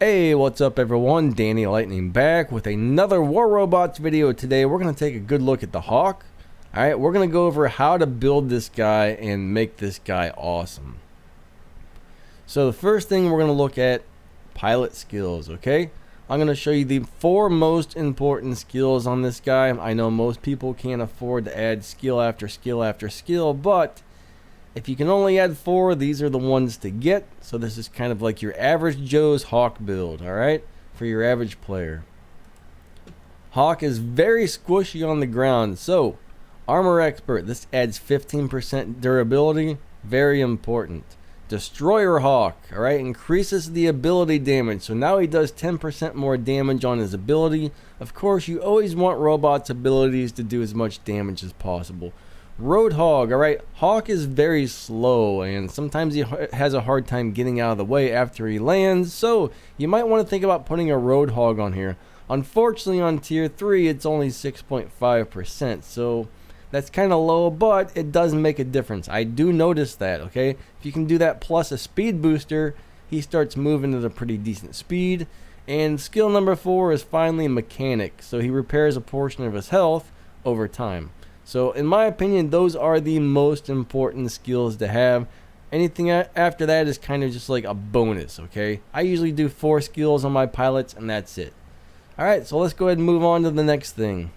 Hey, what's up everyone? Danny Lightning back with another War Robots video. Today we're going to take a good look at the Hawk. Alright, we're going to go over how to build this guy and make this guy awesome. So the first thing we're going to look at, pilot skills, okay? I'm going to show you the 4 most important skills on this guy. I know most people can't afford to add skill after skill after skill, but if you can only add 4, these are the ones to get. So this is kind of like your average Joe's Hawk build, alright? For your average player. Hawk is very squishy on the ground. So, Armor Expert, this adds 15% durability. Very important. Destroyer Hawk, alright? Increases the ability damage. So now he does 10% more damage on his ability. Of course, you always want robots' abilities to do as much damage as possible. Roadhog, alright, Hawk is very slow and sometimes he has a hard time getting out of the way after he lands, so you might want to think about putting a Roadhog on here. Unfortunately on tier 3 it's only 6.5%, so that's kind of low, but it does make a difference. I do notice that, okay? If you can do that plus a speed booster, he starts moving at a pretty decent speed. And skill number 4 is finally Mechanic, so he repairs a portion of his health over time. So in my opinion, those are the most important skills to have. Anything after that is kind of just like a bonus, okay? I usually do 4 skills on my pilots and that's it. Alright, so let's go ahead and move on to the next thing.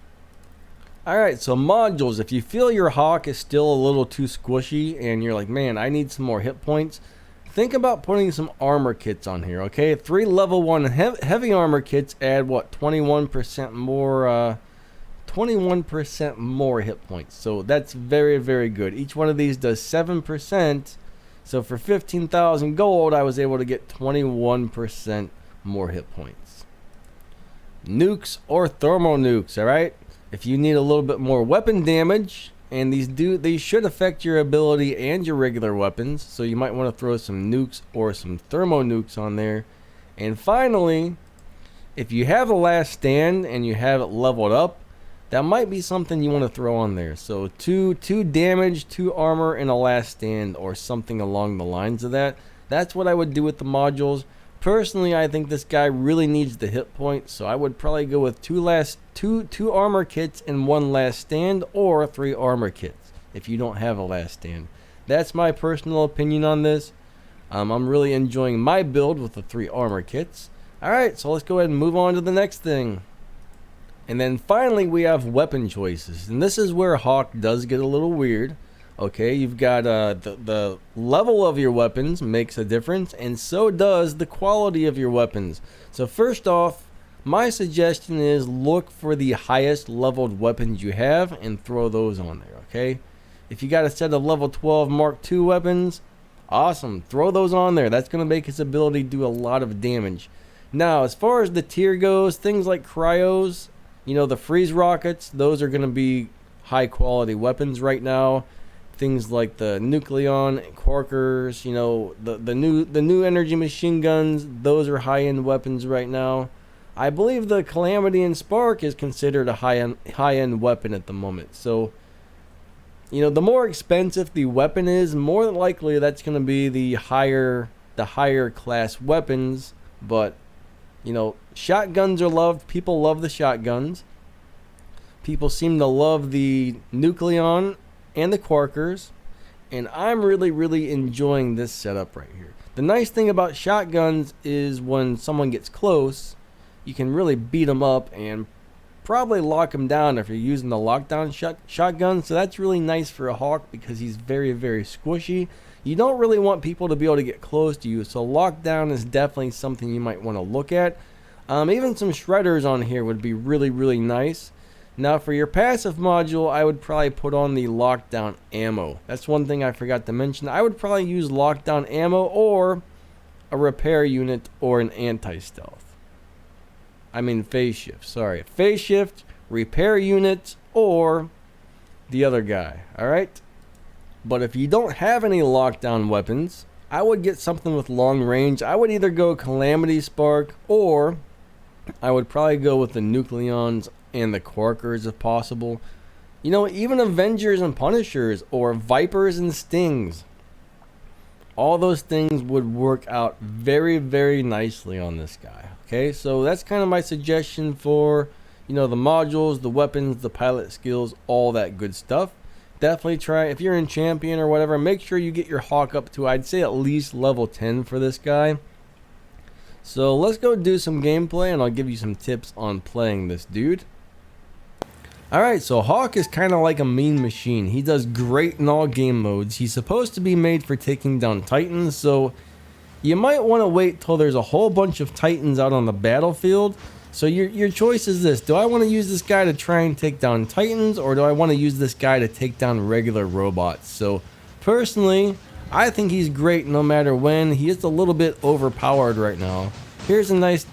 Alright, so modules. If you feel your Hawk is still a little too squishy and you're like, man, I need some more hit points, think about putting some armor kits on here, okay? 3 level 1 heavy armor kits add, what, 21% more... 21% more hit points, so that's very, very good. Each one of these does 7%, so for 15,000 gold I was able to get 21% more hit points. Nukes or thermal nukes, alright? If you need a little bit more weapon damage, and these should affect your ability and your regular weapons, so you might want to throw some nukes or some thermo nukes on there. And finally, if you have a last stand and you have it leveled up, that might be something you want to throw on there. So 2 damage, 2 armor, and a last stand, or something along the lines of that. That's what I would do with the modules. Personally, I think this guy really needs the hit point, so I would probably go with 2 armor kits and 1 last stand, or 3 armor kits if you don't have a last stand. That's my personal opinion on this. I'm really enjoying my build with the 3 armor kits. Alright, so let's go ahead and move on to the next thing. And then finally we have weapon choices, and this is where Hawk does get a little weird. Okay, you've got the level of your weapons makes a difference, and so does the quality of your weapons. So first off, my suggestion is look for the highest leveled weapons you have and throw those on there, okay? If you got a set of level 12 Mark II weapons, awesome, throw those on there. That's going to make his ability do a lot of damage. Now, as far as the tier goes, things like cryos, you know, the freeze rockets, those are going to be high quality weapons right now. Things like the Nucleon, Quarkers, you know, the new energy machine guns, those are high end weapons right now. I believe the Calamity and Spark is considered a high end weapon at the moment. So, you know, the more expensive the weapon is, more than likely that's going to be the higher class weapons. But you know, shotguns are loved. People love the shotguns. People seem to love the Nucleon and the Quarkers. And I'm really, really enjoying this setup right here. The nice thing about shotguns is when someone gets close, you can really beat them up and probably lock them down if you're using the lockdown shotgun. So that's really nice for a Hawk because he's very, very squishy. You don't really want people to be able to get close to you, so lockdown is definitely something you might want to look at. Even some shredders on here would be really, really nice. Now for your passive module, I would probably put on the lockdown ammo. That's one thing I forgot to mention. I would probably use lockdown ammo or a repair unit or an anti-stealth. I mean phase shift, sorry. Phase shift, repair unit, or the other guy, alright? But if you don't have any lockdown weapons, I would get something with long range. I would either go Calamity Spark, or I would probably go with the Nucleons and the Quarkers if possible. You know, even Avengers and Punishers, or Vipers and Stings. all those things would work out very, very nicely on this guy. Okay, so that's kind of my suggestion for, you know, the modules, the weapons, the pilot skills, all that good stuff. Definitely try, if you're in champion or whatever, make sure you get your Hawk up to, I'd say, at least level 10 for this guy. So let's go do some gameplay and I'll give you some tips on playing this dude. Alright, so Hawk is kind of like a mean machine. He does great in all game modes. He's supposed to be made for taking down Titans, so you might want to wait till there's a whole bunch of Titans out on the battlefield. So your choice is this. Do I want to use this guy to try and take down Titans, or do I want to use this guy to take down regular robots? So personally, I think he's great no matter when. He is a little bit overpowered right now. Here's a nice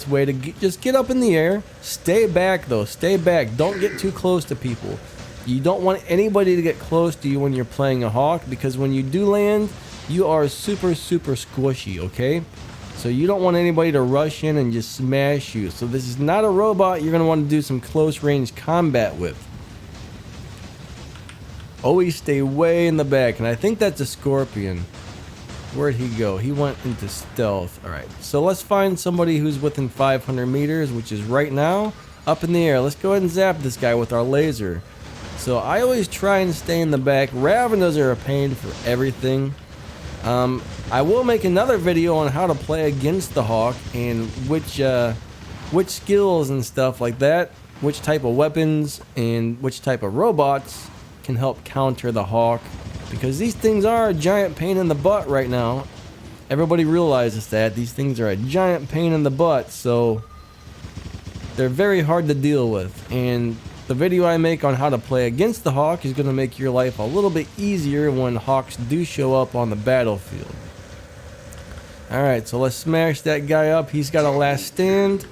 way to just get up in the air. Stay back though, stay back. Don't get too close to people. You don't want anybody to get close to you when you're playing a Hawk, because when you do land, you are super, super squishy, okay? So you don't want anybody to rush in and just smash you. So this is not a robot you're going to want to do some close range combat with. Always stay way in the back. And I think that's a Scorpion. Where'd he go? He went into stealth. Alright, so let's find somebody who's within 500 meters, which is right now up in the air. Let's go ahead and zap this guy with our laser. So I always try and stay in the back. Ravenas are a pain for everything. I will make another video on how to play against the Hawk and which skills and stuff like that, which type of weapons and which type of robots can help counter the Hawk, because these things are a giant pain in the butt right now. Everybody realizes that these things are a giant pain in the butt, so they're very hard to deal with. And the video I make on how to play against the Hawk is going to make your life a little bit easier when Hawks do show up on the battlefield. Alright, so let's smash that guy up. He's got a last stand.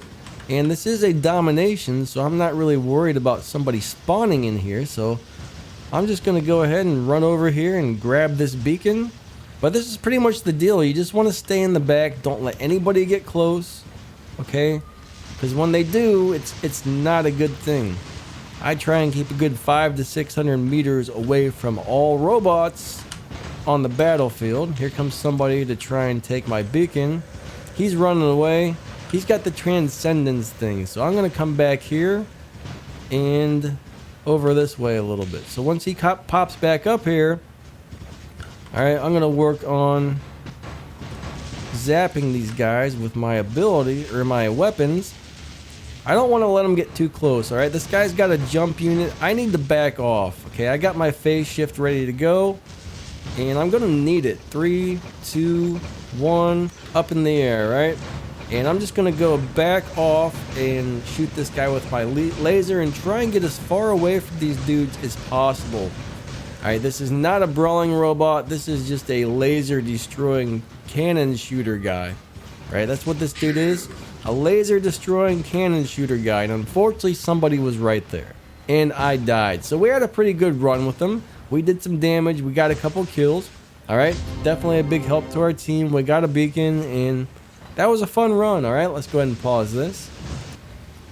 And this is a domination, so I'm not really worried about somebody spawning in here. So I'm just going to go ahead and run over here and grab this beacon. But this is pretty much the deal. You just want to stay in the back. Don't let anybody get close. Okay? Because when they do, it's not a good thing. I try and keep a good 500 to 600 meters away from all robots on the battlefield. Here comes somebody to try and take my beacon. He's running away. He's got the transcendence thing. So I'm going to come back here and over this way a little bit. So once he pops back up here, alright, I'm going to work on zapping these guys with my ability or my weapons. I don't want to let him get too close, alright? This guy's got a jump unit. I need to back off, okay? I got my phase shift ready to go, and I'm going to need it. 3, 2, 1, up in the air, right? And I'm just going to go back off and shoot this guy with my laser and try and get as far away from these dudes as possible. Alright, this is not a brawling robot. This is just a laser destroying cannon shooter guy. Right, that's what this dude is. A laser destroying cannon shooter guy. And unfortunately somebody was right there. And I died. So we had a pretty good run with them. We did some damage. We got a couple kills. Alright, definitely a big help to our team. We got a beacon and that was a fun run. Alright, let's go ahead and pause this.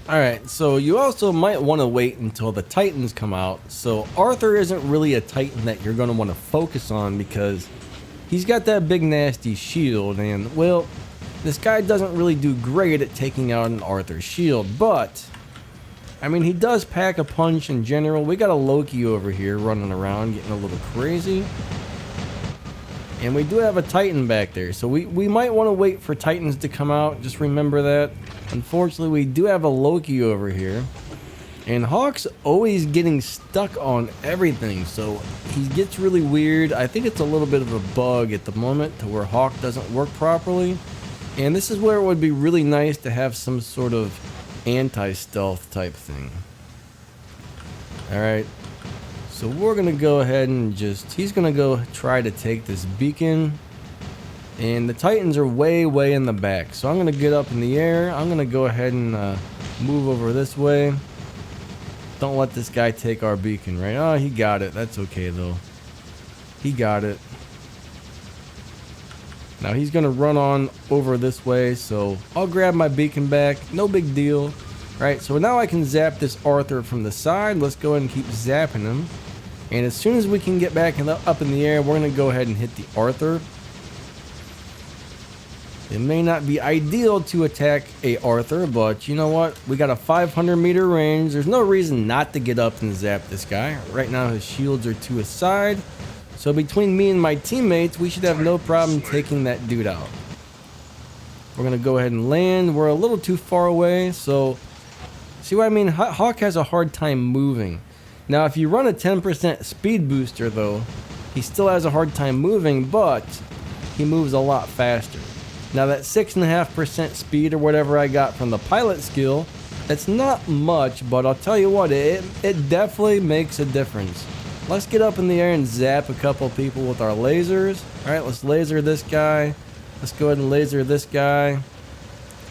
Alright, so you also might want to wait until the Titans come out. So Arthur isn't really a Titan that you're going to want to focus on because he's got that big nasty shield and, well, this guy doesn't really do great at taking out an Arthur shield, but I mean, he does pack a punch in general. We got a Loki over here running around getting a little crazy. And we do have a Titan back there, so we might want to wait for Titans to come out. Just remember that. Unfortunately, we do have a Loki over here. And Hawk's always getting stuck on everything, so he gets really weird. I think it's a little bit of a bug at the moment to where Hawk doesn't work properly. And this is where it would be really nice to have some sort of anti-stealth type thing. Alright. So we're going to go ahead and he's going to go try to take this beacon. And the Titans are way, way in the back. So I'm going to get up in the air. I'm going to go ahead and move over this way. Don't let this guy take our beacon, right? Oh, he got it. That's okay, though. He got it. Now he's going to run on over this way, so I'll grab my beacon back. No big deal. Right, so now I can zap this Arthur from the side. Let's go ahead and keep zapping him. And as soon as we can get back up in the air, we're going to go ahead and hit the Arthur. It may not be ideal to attack a Arthur, but you know what? We got a 500-meter range. There's no reason not to get up and zap this guy. Right now his shields are to his side. So between me and my teammates, we should have no problem taking that dude out. We're going to go ahead and land. We're a little too far away, so see what I mean? Hawk has a hard time moving. Now, if you run a 10% speed booster, though, he still has a hard time moving, but he moves a lot faster. Now, that 6.5% speed or whatever I got from the pilot skill, that's not much, but I'll tell you what, it definitely makes a difference. Let's get up in the air and zap a couple people with our lasers. All right, let's laser this guy. Let's go ahead and laser this guy.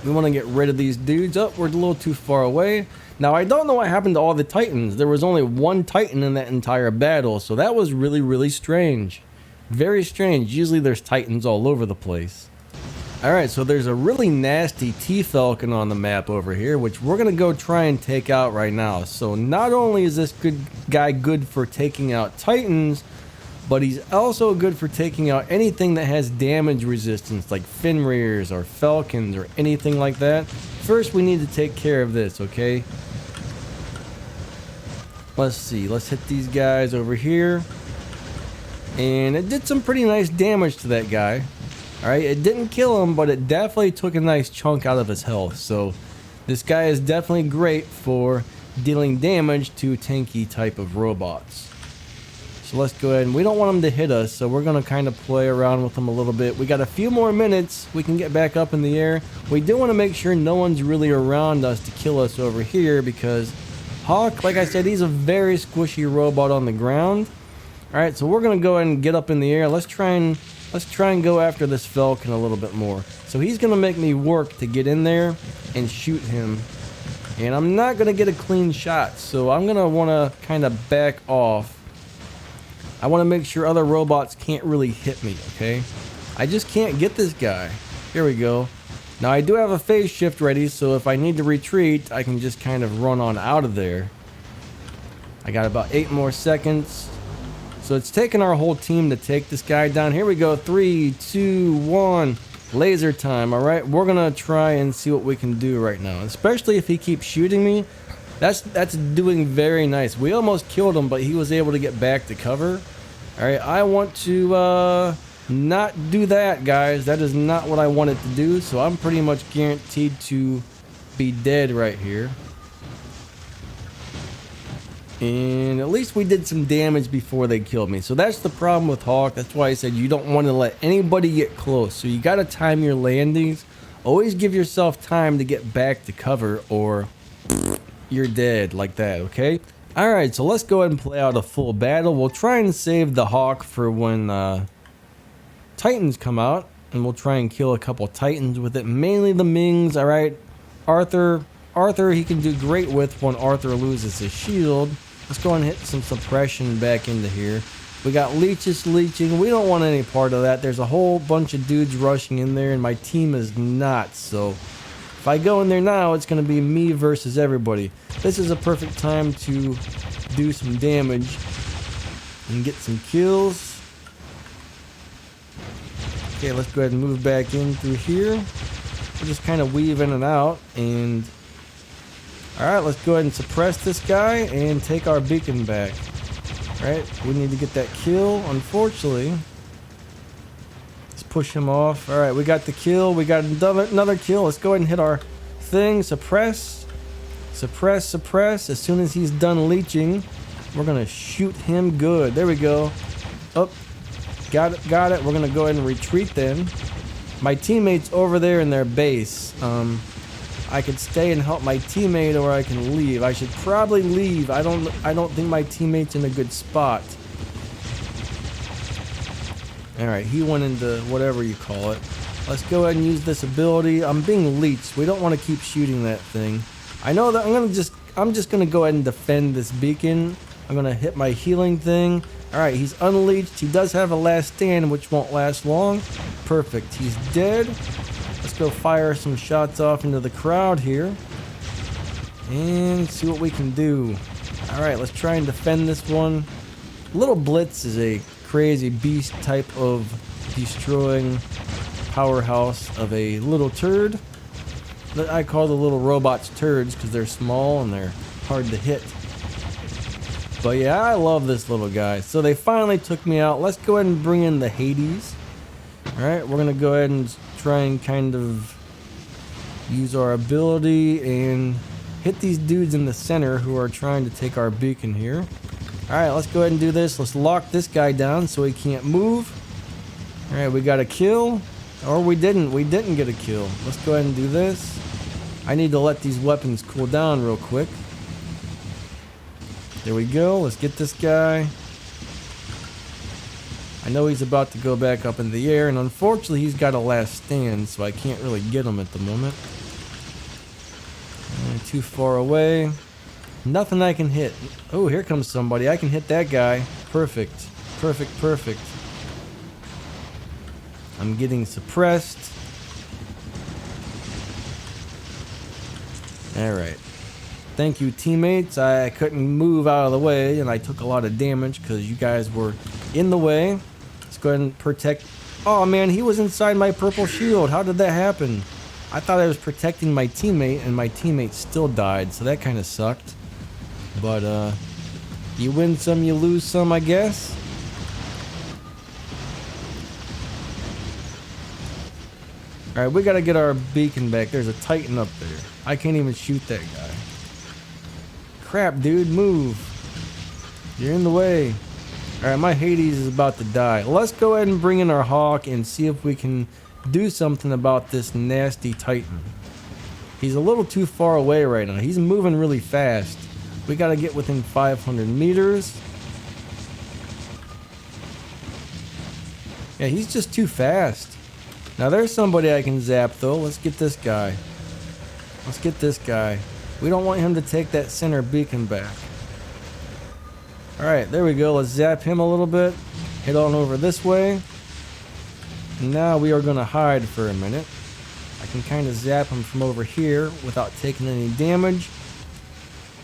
We want to get rid of these dudes. Oh, we're a little too far away. Now, I don't know what happened to all the Titans. There was only one Titan in that entire battle, so that was really, really strange. Very strange. Usually there's Titans all over the place. Alright, so there's a really nasty T-Falcon on the map over here, which we're going to go try and take out right now. So not only is this guy good for taking out Titans, but he's also good for taking out anything that has damage resistance, like Fenrir's or Falcons or anything like that. First, we need to take care of this, okay? Let's see. Let's hit these guys over here. And it did some pretty nice damage to that guy. Alright, it didn't kill him, but it definitely took a nice chunk out of his health. So, this guy is definitely great for dealing damage to tanky type of robots. So let's go ahead, and we don't want him to hit us, so we're going to kind of play around with him a little bit. We got a few more minutes. We can get back up in the air. We do want to make sure no one's really around us to kill us over here, because Hawk, like I said, he's a very squishy robot on the ground. Alright, so we're going to go ahead and get up in the air. Let's try and go after this Falcon a little bit more. So he's going to make me work to get in there and shoot him. And I'm not going to get a clean shot, so I'm going to want to kind of back off. I want to make sure other robots can't really hit me, okay? I just can't get this guy. Here we go. Now, I do have a phase shift ready, so if I need to retreat, I can just kind of run on out of there. I got about 8 more seconds. So it's taken our whole team to take this guy down. Here we go. 3, 2, 1. Laser time, all right? We're going to try and see what we can do right now, especially if he keeps shooting me. That's doing very nice. We almost killed him, but he was able to get back to cover. Alright, I want to not do that, guys. That is not what I wanted to do, so I'm pretty much guaranteed to be dead right here. And at least we did some damage before they killed me. So that's the problem with Hawk. That's why I said you don't want to let anybody get close. So you got to time your landings. Always give yourself time to get back to cover, or you're dead like that, okay? Alright, so let's go ahead and play out a full battle. We'll try and save the Hawk for when Titans come out, and we'll try and kill a couple Titans with it, mainly the Mings. Alright, Arthur, he can do great with when Arthur loses his shield. Let's go and hit some suppression back into here. We got leeches leeching. We don't want any part of that. There's a whole bunch of dudes rushing in there, and my team is not, so if I go in there now, it's going to be me versus everybody. This is a perfect time to do some damage and get some kills. Okay, let's go ahead and move back in through here. We'll just kind of weave in and out. And alright, let's go ahead and suppress this guy and take our beacon back. Alright, we need to get that kill, unfortunately. Push him off. Alright, we got the kill. We got another kill. Let's go ahead and hit our thing. Suppress. Suppress, suppress. As soon as he's done leeching, we're going to shoot him good. There we go. Oh, got it, got it. We're going to go ahead and retreat then. My teammate's over there in their base. I could stay and help my teammate, or I can leave. I should probably leave. I don't think my teammate's in a good spot. Alright, he went into whatever you call it. Let's go ahead and use this ability. I'm being leeched. We don't want to keep shooting that thing. I know that I'm just gonna go ahead and defend this beacon. I'm gonna hit my healing thing. Alright, he's unleashed. He does have a last stand, which won't last long. Perfect. He's dead. Let's go fire some shots off into the crowd here. And see what we can do. Alright, let's try and defend this one. Little Blitz is a crazy beast type of destroying powerhouse of a little turd. I call the little robots turds because they're small and they're hard to hit. But yeah, I love this little guy. So they finally took me out. Let's go ahead and bring in the Hades. Alright, we're going to go ahead and try and kind of use our ability and hit these dudes in the center who are trying to take our beacon here. Alright, let's go ahead and do this. Let's lock this guy down so he can't move. Alright, we got a kill. Or we didn't. We didn't get a kill. Let's go ahead and do this. I need to let these weapons cool down real quick. There we go. Let's get this guy. I know he's about to go back up in the air, and unfortunately he's got a last stand, so I can't really get him at the moment. Too far away. Nothing I can hit. Oh, here comes somebody. I can hit that guy. Perfect. Perfect, perfect. I'm getting suppressed. Alright. Thank you, teammates. I couldn't move out of the way, and I took a lot of damage because you guys were in the way. Let's go ahead and protect. Oh, man, he was inside my purple shield. How did that happen? I thought I was protecting my teammate, and my teammate still died, so that kind of sucked. But, you win some, you lose some, I guess. Alright, we gotta get our beacon back. There's a Titan up there. I can't even shoot that guy. Crap, dude, move. You're in the way. Alright, my Hades is about to die. Let's go ahead and bring in our Hawk and see if we can do something about this nasty Titan. He's a little too far away right now. He's moving really fast. We gotta get within 500 meters. Yeah, he's just too fast. Now there's somebody I can zap though. Let's get this guy. Let's get this guy. We don't want him to take that center beacon back. Alright, there we go. Let's zap him a little bit. Head on over this way. And now we are going to hide for a minute. I can kind of zap him from over here without taking any damage.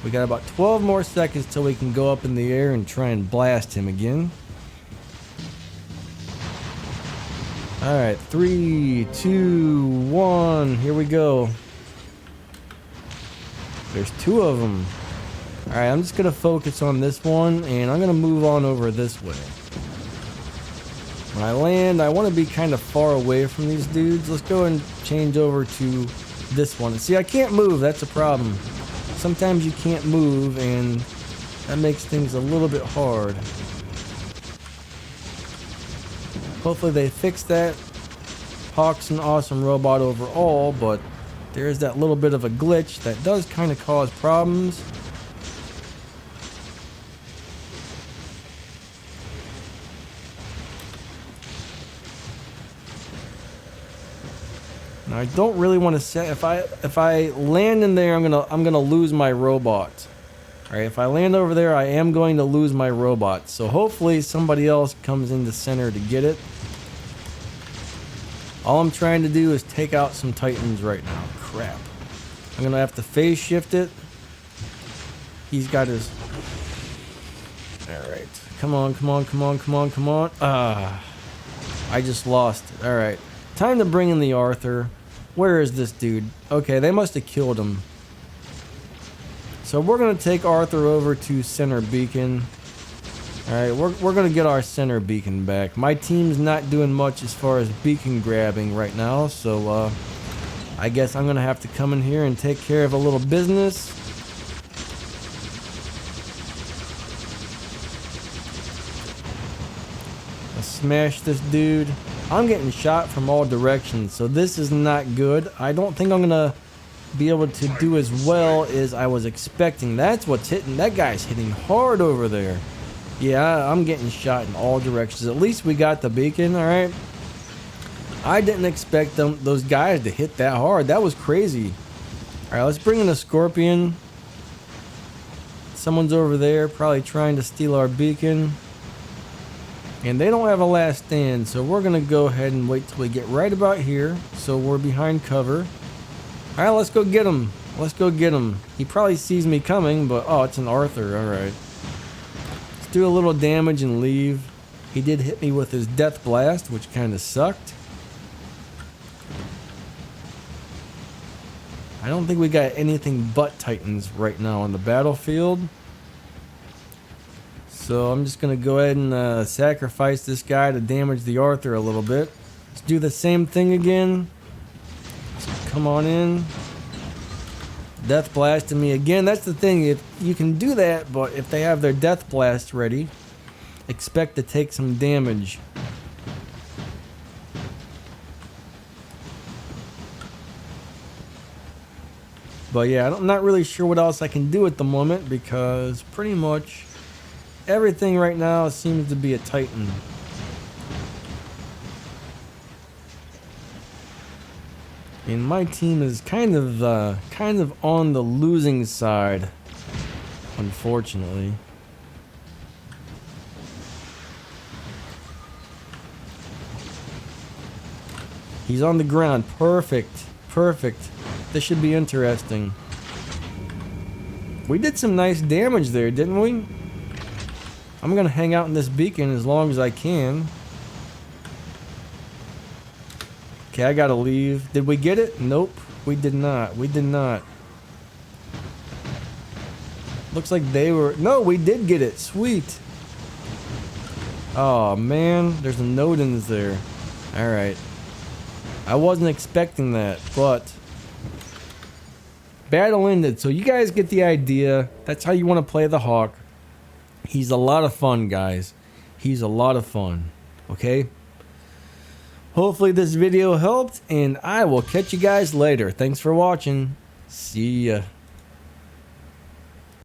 We got about 12 more seconds till we can go up in the air and try and blast him again. Alright, 3, 2, 1, here we go. There's two of them. Alright, I'm just going to focus on this one, and I'm going to move on over this way. When I land, I want to be kind of far away from these dudes. Let's go and change over to this one. See, I can't move, that's a problem. Sometimes you can't move, and that makes things a little bit hard. Hopefully they fix that. Hawk's an awesome robot overall, but there's that little bit of a glitch that does kind of cause problems. Now I don't really want to set if I land in there, I'm gonna lose my robot. Alright, if I land over there, I am going to lose my robot. So hopefully somebody else comes in the center to get it. All I'm trying to do is take out some Titans right now. Crap. I'm going to have to phase shift it. He's got his... Alright. Come on, come on, come on, come on, come on. I just lost it. Alright. Time to bring in the Arthur. Where is this dude? Okay, they must have killed him. So we're going to take Arthur over to center beacon. Alright, we're going to get our center beacon back. My team's not doing much as far as beacon grabbing right now, so I guess I'm going to have to come in here and take care of a little business. Let's smash this dude. I'm getting shot from all directions, so this is not good. I don't think I'm going to be able to do as well as I was expecting. That's what's hitting. That guy's hitting hard over there. Yeah, I'm getting shot in all directions. At least we got the beacon, alright? I didn't expect those guys to hit that hard. That was crazy. Alright, let's bring in a Scorpion. Someone's over there probably trying to steal our beacon. And they don't have a last stand, so we're going to go ahead and wait till we get right about here. So we're behind cover. Alright, let's go get him. Let's go get him. He probably sees me coming, but oh, it's an Arthur. Alright. Let's do a little damage and leave. He did hit me with his death blast, which kind of sucked. I don't think we got anything but Titans right now on the battlefield. So I'm just going to go ahead and sacrifice this guy to damage the Arthur a little bit. Let's do the same thing again. So come on in. Death blasting me again. That's the thing. If you can do that, but if they have their death blast ready, expect to take some damage. But yeah, I'm not really sure what else I can do at the moment because pretty much everything right now seems to be a Titan. And my team is kind of on the losing side, unfortunately. He's on the ground. Perfect. Perfect. This should be interesting. We did some nice damage there, didn't we? I'm going to hang out in this beacon as long as I can. Okay, I got to leave. Did we get it? Nope. We did not. We did not. Looks like they were... No, we did get it. Sweet. Oh, man. There's a Nodens there. Alright. I wasn't expecting that, but... Battle ended, so you guys get the idea. That's how you want to play the Hawk. He's a lot of fun, guys. He's a lot of fun. Okay? Hopefully this video helped, and I will catch you guys later. Thanks for watching. See ya.